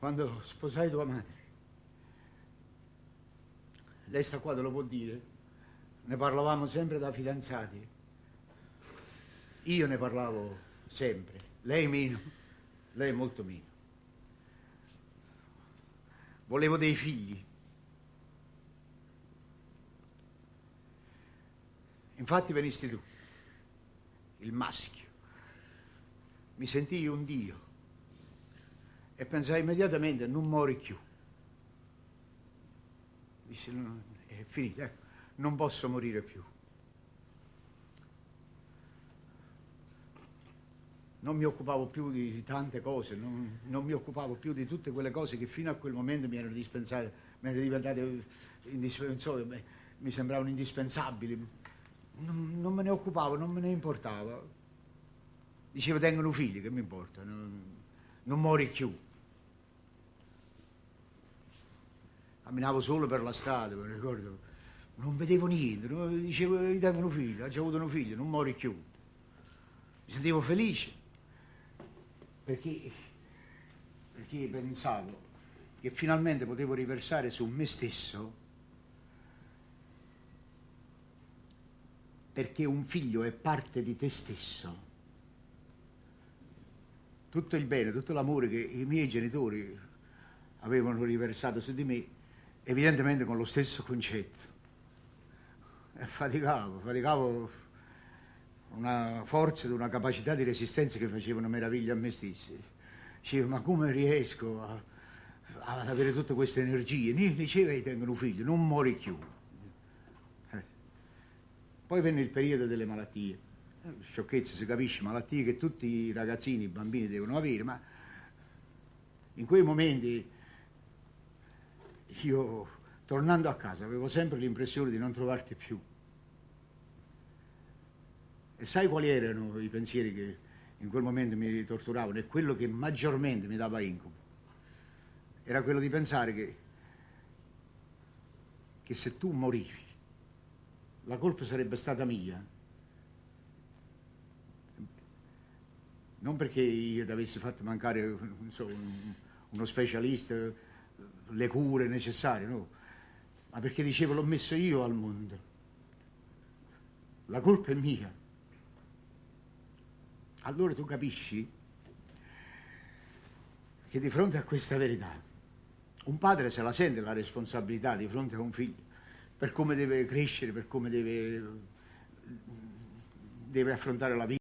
quando sposai tua madre, lei sta qua, te lo può dire, ne parlavamo sempre da fidanzati. Io ne parlavo sempre, lei meno, lei molto meno. Volevo dei figli. Infatti venisti tu, il maschio. Mi sentii un dio e pensai immediatamente, non muori più. Dissi, no, è finita, non posso morire più. Non mi occupavo più di tante cose, non mi occupavo più di tutte quelle cose che fino a quel momento mi erano dispensate, mi erano diventate indispensabili, mi sembravano indispensabili. Non me ne occupavo, non me ne importava. Dicevo, tengono figli, che mi importa, non muori più. Camminavo solo per la strada, mi ricordo, non vedevo niente, dicevo, gli tengono figli, ha già avuto un figlio, non muori più. Mi sentivo felice, perché pensavo che finalmente potevo riversare su me stesso, perché un figlio è parte di te stesso. Tutto il bene, tutto l'amore che i miei genitori avevano riversato su di me, evidentemente con lo stesso concetto. E faticavo una forza ed una capacità di resistenza che facevano meraviglia a me stesso. Dicevo, ma come riesco ad avere tutte queste energie? Diceva, tengono figli, non muori più. Poi venne il periodo delle malattie. Sciocchezze, si capisce, malattie che tutti i ragazzini, i bambini devono avere, ma in quei momenti io, tornando a casa, avevo sempre l'impressione di non trovarti più. E sai quali erano i pensieri che in quel momento mi torturavano? E quello che maggiormente mi dava incubo era quello di pensare che se tu morivi, la colpa sarebbe stata mia. Non perché io ti avessi fatto mancare, non so, uno specialista, le cure necessarie, no, ma perché dicevo, l'ho messo io al mondo. La colpa è mia. Allora tu capisci che di fronte a questa verità un padre se la sente la responsabilità di fronte a un figlio, per come deve crescere, per come deve affrontare la vita.